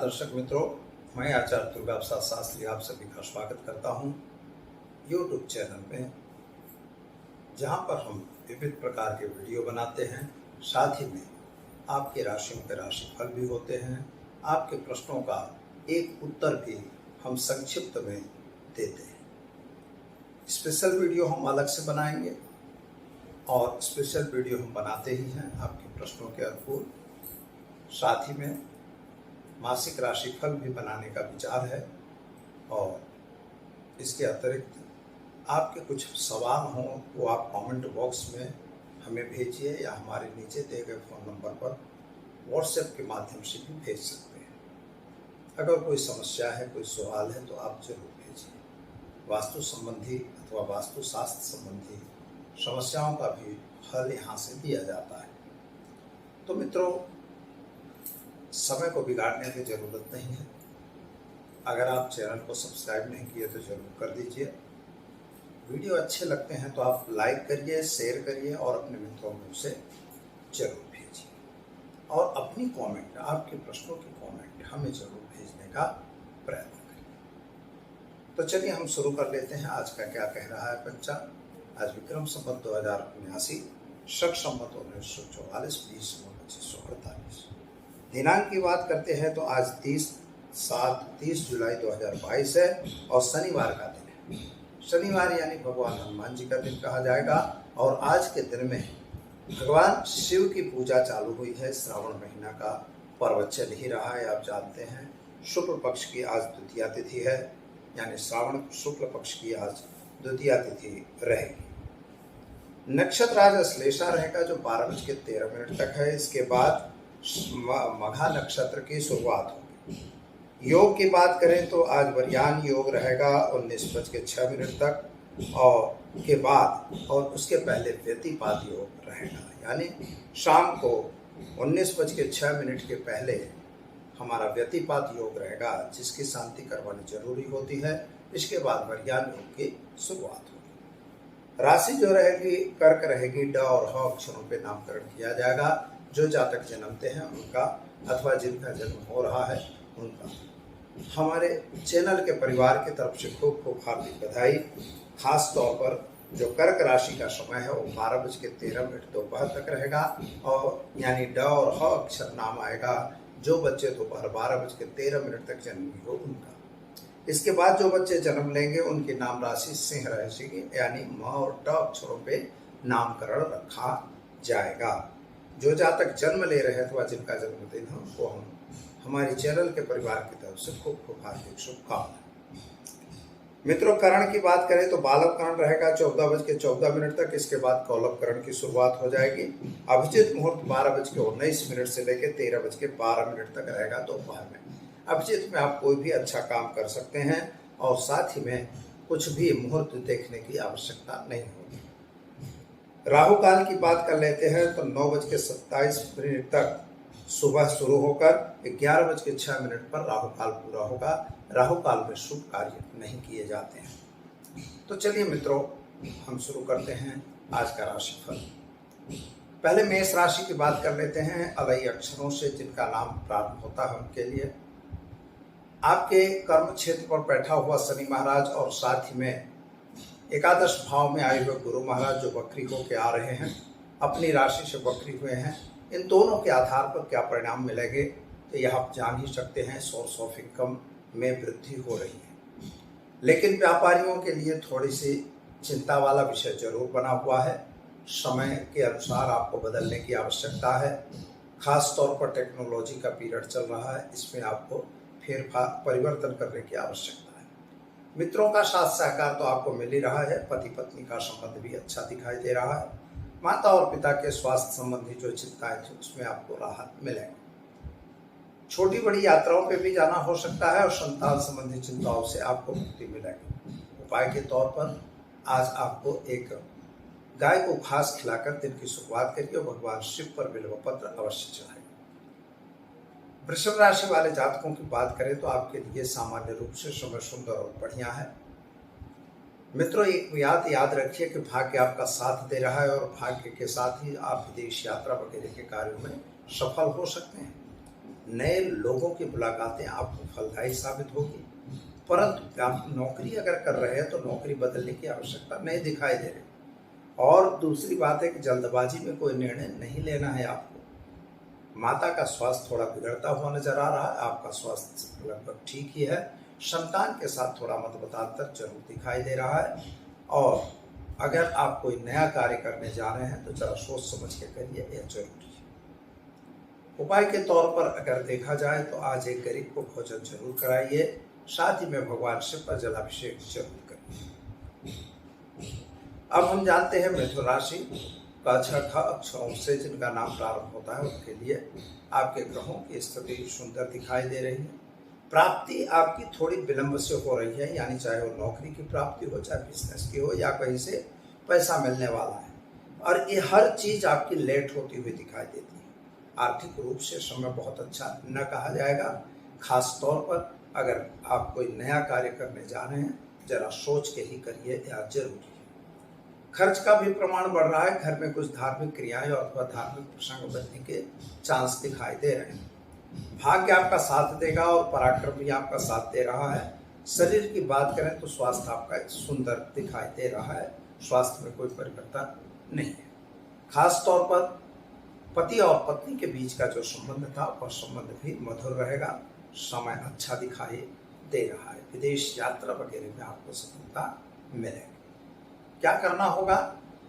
दर्शक मित्रों, मैं आचार्य दुर्गा प्रसाद शास्त्री आप सभी का स्वागत करता हूं यूट्यूब चैनल में, जहां पर हम विविध प्रकार के वीडियो बनाते हैं। साथ ही में आपके राशियों के राशिफल भी होते हैं। आपके प्रश्नों का एक उत्तर भी हम संक्षिप्त में देते हैं। स्पेशल वीडियो हम अलग से बनाएंगे और स्पेशल वीडियो हम बनाते ही हैं आपके प्रश्नों के अनुकूल। साथ ही में मासिक राशिफल भी बनाने का विचार है और इसके अतिरिक्त आपके कुछ सवाल हों वो आप कमेंट बॉक्स में हमें भेजिए या हमारे नीचे दिए गए फ़ोन नंबर पर व्हाट्सएप के माध्यम से भी भेज सकते हैं। अगर कोई समस्या है, कोई सवाल है तो आप जरूर भेजिए। वास्तु संबंधी अथवा वास्तुशास्त्र संबंधी समस्याओं का भी हल यहाँ से दिया जाता है। तो मित्रों, समय को बिगाड़ने की ज़रूरत नहीं है। अगर आप चैनल को सब्सक्राइब नहीं किए तो ज़रूर कर दीजिए। वीडियो अच्छे लगते हैं तो आप लाइक करिए, शेयर करिए और अपने मित्रों में उसे जरूर भेजिए। और अपनी कमेंट, आपके प्रश्नों की कमेंट हमें जरूर भेजने का प्रयत्न करिए। तो चलिए हम शुरू कर लेते हैं। आज का क्या कह रहा है पंचांग। आज विक्रम संवत 2079, शक संवत 1944, 20/25/48। दिनांक की बात करते हैं तो आज 30 जुलाई 2022 है और शनिवार का दिन है। शनिवार यानी भगवान हनुमान जी का दिन कहा जाएगा। और आज के दिन में भगवान शिव की पूजा चालू हुई है। श्रावण महीना का पर्व चल ही रहा है, आप जानते हैं। शुक्ल पक्ष की आज द्वितीया तिथि है, यानी श्रावण शुक्ल पक्ष की आज द्वितीया तिथि रहेगी। नक्षत्र आज अश्लेषा रहेगा जो 12:13 तक है। इसके बाद मघा नक्षत्र की शुरुआत होगी। योग की बात करें तो आज वरयान योग रहेगा 19:06 तक और के बाद और उसके पहले व्यतिपात योग रहेगा, यानी शाम को 19:06 के पहले हमारा व्यतिपात योग रहेगा, जिसकी शांति करवानी जरूरी होती है। इसके बाद वरयान योग की शुरुआत होगी। राशि जो रहेगी कर्क रहेगी। ड और ह अक्षरों पे नामकरण किया जाएगा। जो जातक जन्मते हैं उनका अथवा जिनका जन्म हो रहा है उनका हमारे चैनल के परिवार की तरफ से खूब खूब हार्दिक बधाई। खास तौर पर जो कर्क राशि का समय है वो 12:13 दोपहर तक रहेगा और यानी ड और ह अक्षर नाम आएगा जो बच्चे दोपहर 12:13 तक जन्मी हो उनका। इसके बाद जो बच्चे जन्म लेंगे उनकी नाम राशि सिंह रहेगी, यानी म और ट अक्षरों पे नामकरण रखा जाएगा। जो जातक जन्म ले रहे हैं अथवा जिनका जन्मदिन है उनको हम हमारे चैनल के परिवार की तरफ से खूब खूब हार्दिक शुभकामनाएं। मित्रों, करण की बात करें तो बालव करण रहेगा 14:14 तक। इसके बाद कौलव करण की शुरुआत हो जाएगी। अभिजित मुहूर्त 12:19 से लेकर 13:12 तक रहेगा दोपहर में। अभिजित में आप कोई भी अच्छा काम कर सकते हैं और साथ ही में कुछ भी मुहूर्त देखने की आवश्यकता नहीं होगी। राहु काल की बात कर लेते हैं तो 9:27 तक सुबह शुरू होकर 11:06 पर राहु काल पूरा होगा। राहु काल में शुभ कार्य नहीं किए जाते हैं। तो चलिए मित्रों, हम शुरू करते हैं आज का राशिफल। पहले मेष राशि की बात कर लेते हैं। अलई अक्षरों से जिनका नाम प्रारंभ होता है उनके लिए आपके कर्म क्षेत्र पर बैठा हुआ शनि महाराज और साथ ही में एकादश भाव में आए हुए गुरु महाराज जो वक्री होके आ रहे हैं, अपनी राशि से वक्री हुए हैं, इन दोनों के आधार पर क्या परिणाम मिलेंगे तो यह आप जान ही सकते हैं। सोर्स ऑफ इनकम में वृद्धि हो रही है, लेकिन व्यापारियों के लिए थोड़ी सी चिंता वाला विषय जरूर बना हुआ है। समय के अनुसार आपको बदलने की आवश्यकता है। खास तौर पर टेक्नोलॉजी का पीरियड चल रहा है, इसमें आपको फेरफार परिवर्तन करने की आवश्यकता है। मित्रों का साथ सहकार तो आपको मिल ही रहा है। पति पत्नी का संबंध भी अच्छा दिखाई दे रहा है। माता और पिता के स्वास्थ्य संबंधी जो चिंताएं थी उसमें आपको राहत मिलेगी। छोटी बड़ी यात्राओं पे भी जाना हो सकता है और संतान संबंधी चिंताओं से आपको मुक्ति मिलेगी। उपाय के तौर पर आज आपको एक गाय को घास खिलाकर दिन की शुरुआत करिए और भगवान शिव पर बिल्वपत्र अवश्य चढ़ाइए। वृषभ राशि वाले जातकों की बात करें तो आपके लिए सामान्य रूप से समय सुंदर और बढ़िया है। मित्रों, एक बात याद रखिए कि भाग्य आपका साथ दे रहा है और भाग्य के साथ ही आप विदेश यात्रा वगैरह के कार्यों में सफल हो सकते हैं। नए लोगों की मुलाकातें आपको फलदायी साबित होगी। परंतु आप नौकरी अगर कर रहे हैं तो नौकरी बदलने की आवश्यकता नहीं दिखाई दे रही। और दूसरी बात है कि जल्दबाजी में कोई निर्णय नहीं लेना है आपको। माता का स्वास्थ्य थोड़ा बिगड़ता हुआ नजर आ रहा है, आपका स्वास्थ्य लगभग ठीक ही है। संतान के साथ थोड़ा मतभेदांतर जरूर दिखाई दे रहा है। और अगर आप कोई नया कार्य करने जा रहे हैं तो जरा सोच समझ के करिए, यह जरूरी है। उपाय के तौर पर अगर देखा जाए तो आज एक गरीब को भोजन जरूर कराइए, साथ ही में भगवान शिव पर जलाभिषेक जरूर करिए। अब हम जानते हैं मिथुन राशि का छठा अक्षरों से जिनका नाम प्रारंभ होता है उनके लिए आपके ग्रहों की स्थिति सुंदर दिखाई दे रही है। प्राप्ति आपकी थोड़ी विलंब से हो रही है, यानी चाहे वो नौकरी की प्राप्ति हो, चाहे बिजनेस की हो, या कहीं से पैसा मिलने वाला है। और ये हर चीज आपकी लेट होती हुई दिखाई देती है। आर्थिक रूप से समय बहुत अच्छा न कहा जाएगा। खास तौर पर अगर आप कोई नया कार्य करने जा रहे हैं, जरा सोच के ही करिए, यह जरूरी है। खर्च का भी प्रमाण बढ़ रहा है। घर में कुछ धार्मिक क्रियाएं अथवा धार्मिक प्रसंग बनने के चांस दिखाई दे रहे हैं। भाग्य आपका साथ देगा और पराक्रम भी आपका साथ दे रहा है। शरीर की बात करें तो स्वास्थ्य आपका सुंदर दिखाई दे रहा है। स्वास्थ्य में कोई परिवर्तन नहीं है। खास तौर पर पति और पत्नी के बीच का जो संबंध था वह संबंध भी मधुर रहेगा। समय अच्छा दिखाई दे रहा है। विदेश यात्रा वगैरह में आपको सफलता मिलेगी। क्या करना होगा,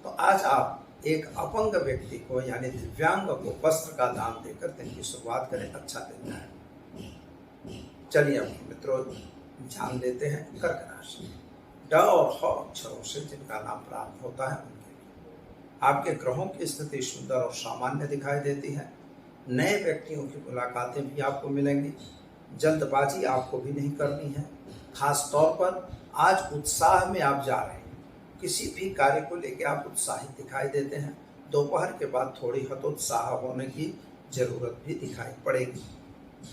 तो आज आप एक अपंग व्यक्ति को यानी दिव्यांग को वस्त्र का दान देकर दिन की शुरुआत करें, अच्छा दिन है। चलिए अब मित्रों जान लेते हैं कर्क राशि। ड और ह अक्षरों से जिनका नाम प्रारंभ होता है उनके लिए आपके ग्रहों की स्थिति सुंदर और सामान्य दिखाई देती है। नए व्यक्तियों की मुलाकातें भी आपको मिलेंगी। जल्दबाजी आपको भी नहीं करनी है। खास तौर पर आज उत्साह में आप जा रहे हैं। किसी भी कार्य को लेकर आप उत्साहित दिखाई देते हैं। दोपहर के बाद थोड़ी हतोत्साह होने की जरूरत भी दिखाई पड़ेगी।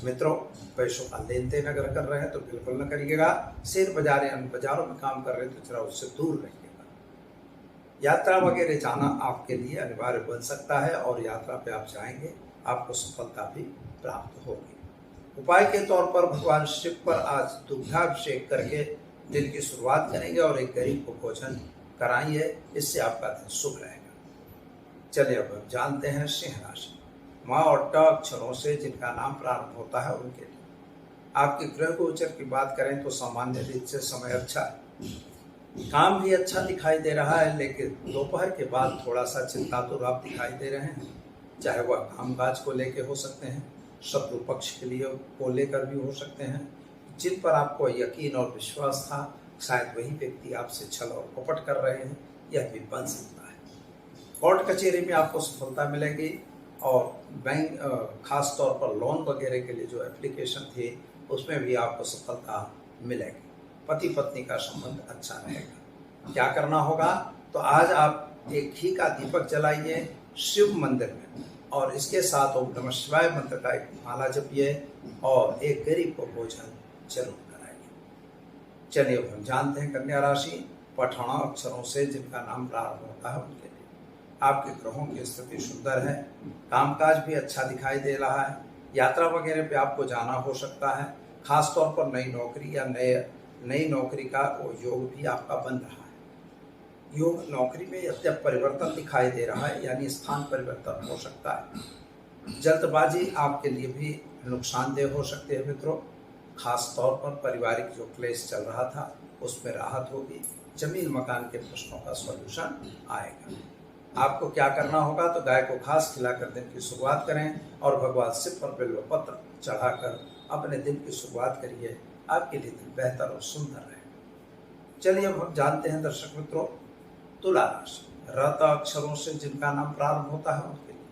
मित्रों, पैसों का लेन देन अगर कर रहे हैं तो बिल्कुल न करिएगा। शेयर बाजार या बाजारों में काम कर रहे हैं तो जरा उससे दूर रहिएगा। यात्रा वगैरह जाना आपके लिए अनिवार्य बन सकता है और यात्रा पे आप जाएंगे, आपको सफलता भी प्राप्त होगी। उपाय के तौर पर भगवान शिव पर आज दुग्धाभिषेक करके दिन की शुरुआत करेंगे और एक गरीब को भोजन कराइए, इससे आपका दिन शुभ रहेगा। चलिए अब हम जानते हैं सिंह राशि। माँ और ट अक्षरों से जिनका नाम प्रारंभ होता है उनके लिए आपके ग्रह गोचर की बात करें तो सामान्य रीत से समय अच्छा है। काम भी अच्छा दिखाई दे रहा है, लेकिन दोपहर के बाद थोड़ा सा चिंतातुर आप दिखाई दे रहे हैं। चाहे वह कामकाज को लेकर हो सकते हैं, शत्रु पक्ष के लिए को लेकर भी हो सकते हैं। जिन पर आपको यकीन और विश्वास था, शायद वही व्यक्ति आपसे छल और कपट कर रहे हैं, यह भी बन सकता है। कोर्ट कचहरी में आपको सफलता मिलेगी और बैंक खास तौर पर लोन वगैरह के लिए जो एप्लीकेशन थी उसमें भी आपको सफलता मिलेगी। पति पत्नी का संबंध अच्छा रहेगा। क्या करना होगा, तो आज आप एक घी का दीपक जलाइए शिव मंदिर में और इसके साथ ओम नमः शिवाय मंत्र का एक माला जपिए और एक गरीब को भोजन जरूर कराइए। चलिए अब हम जानते हैं कन्या राशि। पठाना अक्षरों से जिनका नाम प्रारंभ होता है उनके लिए आपके ग्रहों की स्थिति सुंदर है। कामकाज भी अच्छा दिखाई दे रहा है। यात्रा वगैरह पे आपको जाना हो सकता है। खास तौर पर नई नौकरी या नई नौकरी का वो योग भी आपका बन रहा है। योग नौकरी में अत्यंत परिवर्तन दिखाई दे रहा है, यानी स्थान परिवर्तन हो सकता है। जल्दबाजी आपके लिए भी नुकसानदेह हो सकती है मित्रों। खास तौर पर पारिवारिक जो क्लेश चल रहा था उसमें राहत होगी। जमीन मकान के प्रश्नों का सॉल्यूशन आएगा। आपको क्या करना होगा, तो गाय को घास खिलाकर दिन की शुरुआत करें और भगवान शिव पर बिल्व पत्र चढ़ाकर अपने दिन की शुरुआत करिए। आपके लिए दिन बेहतर और सुंदर रहेगा। चलिए अब हम जानते हैं दर्शक मित्रों तुला राशि। रता अक्षरों से जिनका नाम प्रारंभ होता है उनके लिए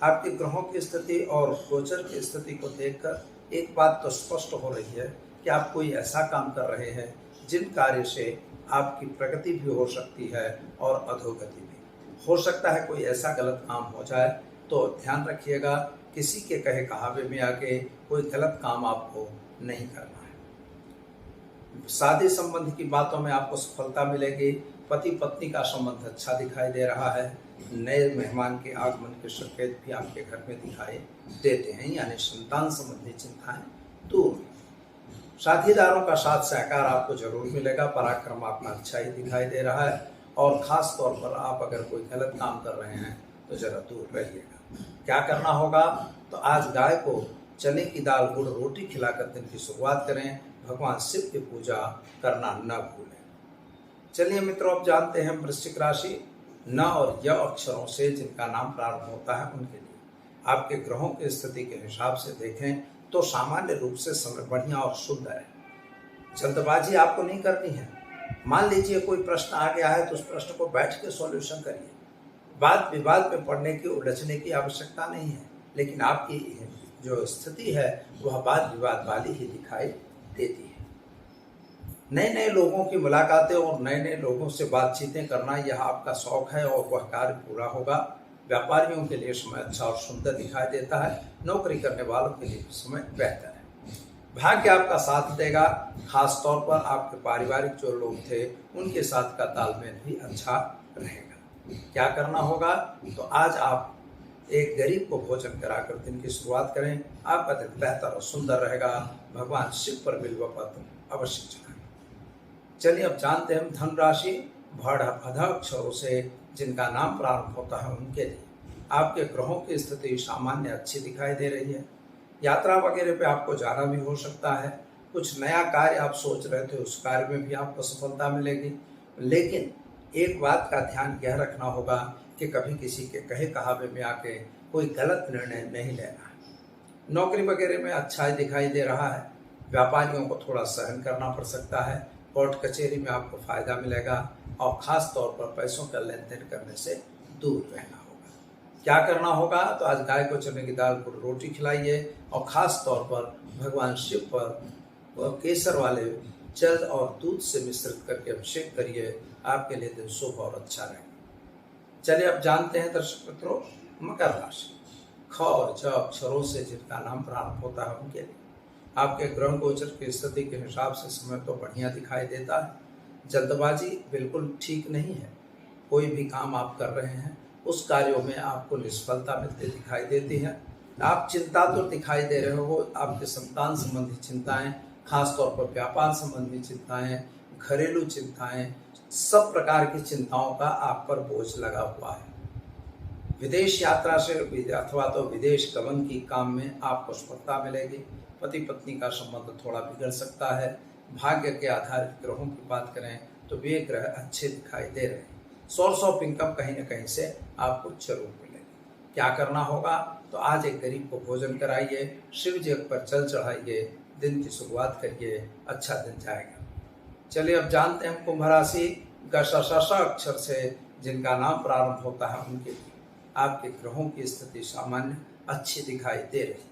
आपके ग्रहों की स्थिति और गोचर की स्थिति को देखकर एक बात तो स्पष्ट हो रही है कि आप कोई ऐसा काम कर रहे हैं जिन कार्य से आपकी प्रगति भी हो सकती है और अधोगति भी हो सकता है। कोई ऐसा गलत काम हो जाए तो ध्यान रखिएगा, किसी के कहे कहावे में आके कोई गलत काम आपको नहीं करना है। शादी संबंध की बातों में आपको सफलता मिलेगी। पति पत्नी का संबंध अच्छा दिखाई दे रहा है। नए मेहमान के आगमन के संकेत भी आपके घर में दिखाई देते हैं, यानी संतान संबंधी चिंताएं दूर। साथीदारों का साथ सहकार आपको जरूर मिलेगा। पराक्रम आपका अच्छा ही दिखाई दे रहा है और खास तौर पर आप अगर कोई गलत काम कर रहे हैं तो जरा दूर रहिएगा। क्या करना होगा, तो आज गाय को चने की दाल गुड़ रोटी खिलाकर दिन की शुरुआत करें। भगवान शिव की पूजा करना न भूलें। चलिए मित्रों, अब जानते हैं वृश्चिक राशि। न और य अक्षरों से जिनका नाम प्रारंभ होता है उनके लिए आपके ग्रहों की स्थिति के हिसाब से देखें तो सामान्य रूप से समय बढ़िया और सुंदर है। जल्दबाजी आपको नहीं करनी है। मान लीजिए कोई प्रश्न आ गया है तो उस प्रश्न को बैठ के सॉल्यूशन करिए। वाद विवाद में पड़ने की उलझने की आवश्यकता नहीं है, लेकिन आपकी जो स्थिति है वह वाद विवाद वाली ही दिखाई देती है। नए नए लोगों की मुलाकातें और नए नए लोगों से बातचीतें करना यह आपका शौक है और वह कार्य पूरा होगा। व्यापारियों के लिए समय अच्छा और सुंदर दिखाई देता है। नौकरी करने वालों के लिए समय बेहतर है। भाग्य आपका साथ देगा। खास तौर पर आपके पारिवारिक जो लोग थे उनके साथ का तालमेल भी अच्छा रहेगा। क्या करना होगा, तो आज आप एक गरीब को भोजन कराकर दिन की शुरुआत करें। आपका दिन बेहतर और सुंदर रहेगा। भगवान शिव पर बिल्व पत्र अवश्य चढ़ाएं। चलिए अब जानते हैं धन राशि। भड़ भध अक्षरों से जिनका नाम प्रारंभ होता है उनके लिए आपके ग्रहों की स्थिति सामान्य अच्छी दिखाई दे रही है। यात्रा वगैरह पे आपको जाना भी हो सकता है। कुछ नया कार्य आप सोच रहे थे उस कार्य में भी आपको सफलता मिलेगी। लेकिन एक बात का ध्यान यह रखना होगा कि कभी किसी के कहे कहावे में आके कोई गलत निर्णय नहीं लेना है। नौकरी वगैरह में अच्छा ही दिखाई दे रहा है। व्यापारियों को थोड़ा सहन करना पड़ सकता है। कोर्ट कचहरी में आपको फायदा मिलेगा और खास तौर पर पैसों का लेन देन करने से दूर रहना होगा। क्या करना होगा, तो आज गाय को चने की दाल को रोटी खिलाइए और खास तौर पर भगवान शिव पर केसर वाले जल और दूध से मिश्रित करके अभिषेक करिए। आपके लिए दिन शुभ और अच्छा रहेगा। चलिए अब जानते हैं दर्शक मित्रों मकर राशि। ख और ज अक्षरों से जिनका नाम प्रारंभ होता है उनके लिए आपके ग्रह गोचर की स्थिति के हिसाब से समय तो बढ़िया दिखाई देता है। जल्दबाजी बिल्कुल ठीक नहीं है। कोई भी काम आप कर रहे हैं उस कार्यों में आपको निष्फलता मिलती दिखाई देती है। आप चिंता तो दिखाई दे रहे हो। आपके संतान संबंधी चिंताएं, खासतौर पर व्यापार संबंधी चिंताएं, घरेलू चिंताएं, सब प्रकार की चिंताओं का आप पर बोझ लगा हुआ है। विदेश यात्रा से अथवा तो विदेश गमन की काम में आपको सफलता मिलेगी। पति पत्नी का संबंध थोड़ा बिगड़ सकता है। भाग्य के आधारित ग्रहों की बात करें तो वे ग्रह अच्छे दिखाई दे रहे हैं। सोर्स ऑफ इनकम कहीं न कहीं से आपको जरूर मिलेगी। क्या करना होगा, तो आज एक गरीब को भोजन कराइए, शिव जी पर जल चढ़ाइए, दिन की शुरुआत करिए, अच्छा दिन जाएगा। चलिए अब जानते हैं कुंभ राशि। ग अक्षर से जिनका नाम प्रारंभ होता है उनके लिए आपके ग्रहों की स्थिति सामान्य अच्छी दिखाई दे रही।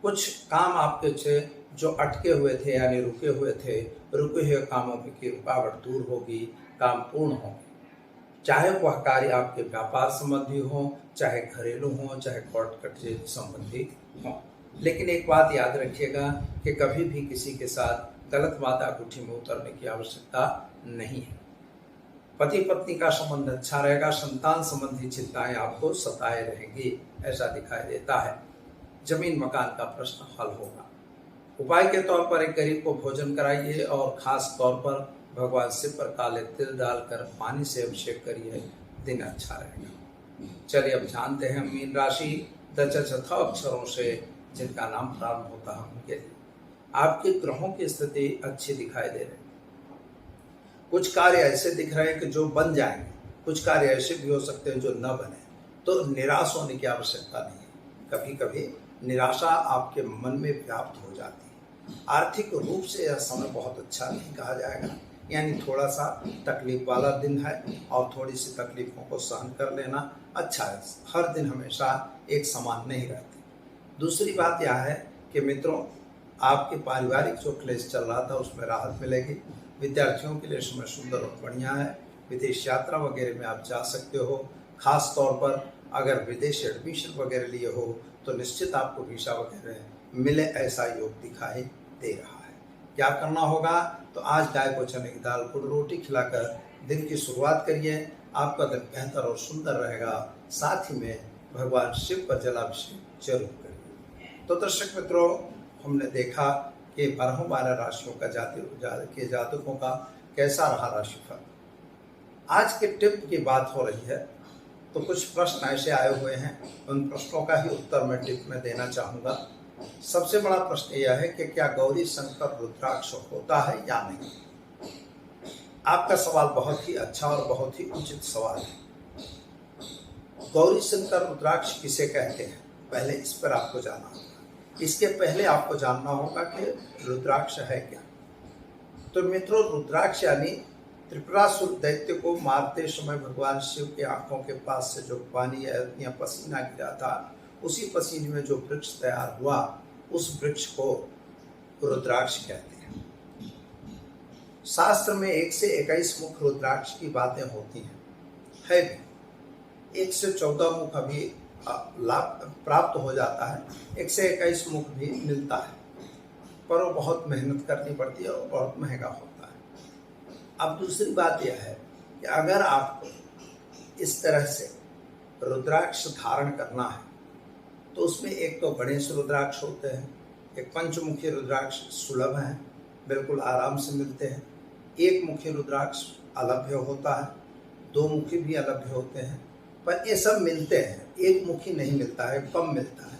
कुछ काम आपके थे जो अटके हुए थे यानी रुके हुए थे, रुके हुए कामों की रुकावट दूर होगी, काम पूर्ण होंगे। चाहे वह कार्य आपके व्यापार संबंधी हो, चाहे घरेलू हो, चाहे कोर्ट कचहरी संबंधी हो। लेकिन एक बात याद रखिएगा कि कभी भी किसी के साथ गलत बात अंगूठी में उतरने की आवश्यकता नहीं है। पति पत्नी का संबंध अच्छा रहेगा। संतान संबंधी चिंताएं आपको सताए रहेंगी, ऐसा दिखाई देता है। जमीन मकान का प्रश्न हल होगा। उपाय के तौर पर एक गरीब को भोजन कराइए और खास तौर पर भगवान शिव पर काले तिल डालकर पानी से अभिषेक करिए, दिन अच्छा रहेगा। चलिए अब जानते हैं मीन राशि। द अक्षरों से जिनका नाम प्रारंभ होता है उनके लिए आपके ग्रहों की स्थिति अच्छी दिखाई दे रही। कुछ कार्य ऐसे दिख रहे हैं कि जो बन जाएंगे, कुछ कार्य ऐसे भी हो सकते हैं जो न बने, तो निराश होने की आवश्यकता नहीं है। कभी कभी निराशा आपके मन में व्याप्त हो जाती है। आर्थिक रूप से यह समय बहुत अच्छा नहीं कहा जाएगा, यानी थोड़ा सा तकलीफ वाला दिन है और थोड़ी सी तकलीफों को सहन कर लेना अच्छा है। हर दिन हमेशा एक समान नहीं रहती। दूसरी बात यह है कि मित्रों, आपके पारिवारिक जो क्लेश चल रहा था उसमें राहत मिलेगी। विद्यार्थियों के लिए समय सुंदर और बढ़िया है। विदेश यात्रा वगैरह में आप जा सकते हो। खास तौर पर अगर विदेश एडमिशन वगैरह लिए हो तो निश्चित आपको वीज़ा वगैरह मिले, ऐसा योग दिखाई दे रहा है। क्या करना होगा, तो आज गाय को चने की दाल गुड़ रोटी खिलाकर दिन की शुरुआत करिए। आपका दिन बेहतर और सुंदर रहेगा। साथ ही में भगवान शिव पर जलाभिषेक जरूर करिए। तो दर्शक मित्रों, हमने देखा कि 12 राशियों का जातकों का कैसा रहा राशिफल। आज के टिप की बात हो रही है तो कुछ प्रश्न ऐसे आए हुए हैं, उन प्रश्नों का ही उत्तर मैं टिप में देना चाहूँगा। सबसे बड़ा प्रश्न यह है कि क्या गौरी शंकर रुद्राक्ष होता है या नहीं। आपका सवाल बहुत ही अच्छा और बहुत ही उचित सवाल है। गौरी शंकर रुद्राक्ष किसे कहते हैं, पहले इस पर आपको जानना होगा। इसके पहले आपको जानना होगा कि रुद्राक्ष है क्या। तो मित्रों, रुद्राक्ष यानी त्रिपुरासुर दैत्य को मारते समय भगवान शिव के आंखों के पास से जो पानी या पसीना गिरा था, उसी पसीने में जो वृक्ष तैयार हुआ, उस वृक्ष को रुद्राक्ष कहते हैं। शास्त्र में 1 से 21 मुख रुद्राक्ष की बातें होती हैं, है भी 1 से 14 मुख अभी लाभ प्राप्त हो जाता है, 1 से 21 मुख भी मिलता है, पर वो बहुत मेहनत करनी पड़ती है और बहुत महंगा होता है। अब दूसरी बात यह है कि अगर आपको इस तरह से रुद्राक्ष धारण करना है तो उसमें एक तो गणेश रुद्राक्ष होते हैं, एक पंचमुखी रुद्राक्ष सुलभ हैं, बिल्कुल आराम से मिलते हैं। एक मुखी रुद्राक्ष अलभ्य होता है, 2 मुखी भी अलभ्य होते हैं, पर ये सब मिलते हैं। एक मुखी नहीं मिलता है, कम मिलता है।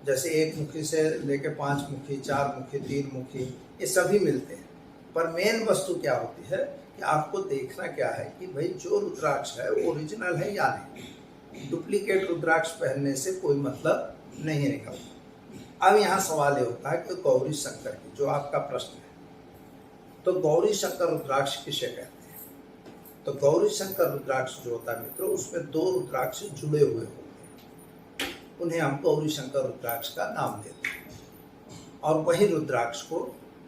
जैसे 1 मुखी से लेके 5 मुखी, 4 मुखी, 3 मुखी, ये सभी मिलते हैं। पर मेन वस्तु क्या होती है कि आपको देखना क्या है कि भाई जो रुद्राक्ष है वो ओरिजिनल है या नहीं। डुप्लीकेट रुद्राक्ष पहनने से कोई मतलब नहीं निकलता। अब यहाँ सवाल ये होता है कि गौरी शंकर की, जो आपका प्रश्न है, तो गौरी शंकर रुद्राक्ष किसे कहते हैं। तो गौरी शंकर रुद्राक्ष जो होता है मित्रों, उसमें 2 रुद्राक्ष जुड़े हुए होते हैं, उन्हें हम गौरी शंकर रुद्राक्ष का नाम देते हैं। और वही रुद्राक्ष को,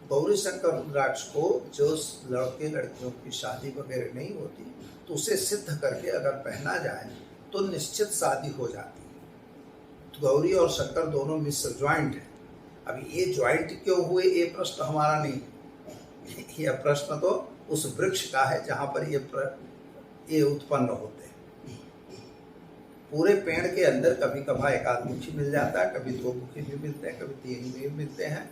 गौरी शंकर रुद्राक्ष को जो लड़के लड़कियों की शादी वगैरह नहीं होती तो उसे सिद्ध करके अगर पहना जाए तो निश्चित शादी हो जाती है। तो गौरी और शंकर दोनों मिश्र ज्वाइंट है। अभी ये ज्वाइंट क्यों हुए, ये प्रश्न हमारा नहीं, यह प्रश्न तो उस वृक्ष का है जहाँ पर ये उत्पन्न होते हैं। पूरे पेड़ के अंदर कभी कभार 1 आध मुखी मिल जाता है, कभी 2 मुखी भी मिलते हैं, कभी 3 भी मिलते हैं,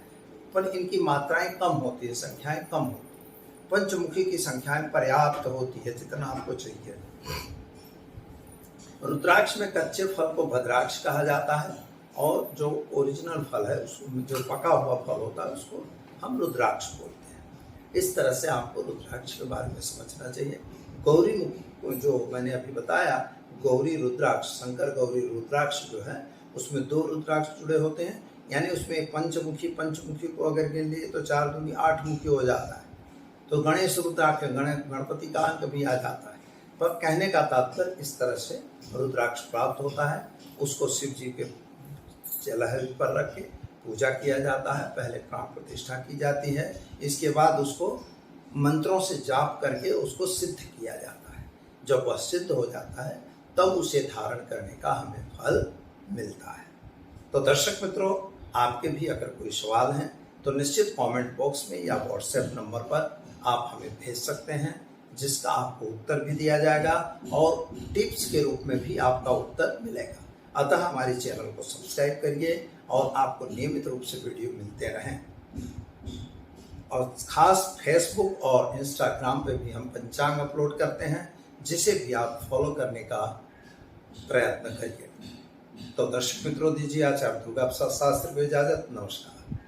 पर इनकी मात्राएं कम होती है, संख्याएं कम होती है। पंचमुखी की संख्याएं पर्याप्त होती है, जितना आपको चाहिए। रुद्राक्ष में कच्चे फल को भद्राक्ष कहा जाता है और जो ओरिजिनल फल है, उसको जो पका हुआ फल होता है, उसको हम रुद्राक्ष बोलते हैं। इस तरह से आपको रुद्राक्ष के बारे में समझना चाहिए। गौरी मुखी जो मैंने अभी बताया, गौरी रुद्राक्ष, शंकर गौरी रुद्राक्ष जो है, उसमें 2 रुद्राक्ष जुड़े होते हैं। यानी उसमें पंचमुखी को अगर गिन लिए तो 4 दूनी 8 मुखी हो जाता है। तो गणेश रुद्राक्ष, गणपति का अंक भी आ जाता है। पर कहने का तात्पर्य इस तरह से रुद्राक्ष प्राप्त होता है। उसको शिव जी के जलहरी पर रख के पूजा किया जाता है। पहले प्राण प्रतिष्ठा की जाती है, इसके बाद उसको मंत्रों से जाप करके उसको सिद्ध किया जाता है। जब वह सिद्ध हो जाता है तब उसे धारण करने का हमें फल मिलता है। तो दर्शक मित्रों, आपके भी अगर कोई सवाल हैं तो निश्चित कमेंट बॉक्स में या व्हाट्सएप नंबर पर आप हमें भेज सकते हैं, जिसका आपको उत्तर भी दिया जाएगा और टिप्स के रूप में भी आपका उत्तर मिलेगा। अतः हमारे चैनल को सब्सक्राइब करिए और आपको नियमित रूप से वीडियो मिलते रहें। और ख़ास फेसबुक और इंस्टाग्राम पे भी हम पंचांग अपलोड करते हैं, जिसे भी आप फॉलो करने का प्रयत्न करिए। तो दर्शक मित्रों, दीजिए आचार्य दुर्गा प्रसाद शास्त्री को इजाज़त। नमस्कार।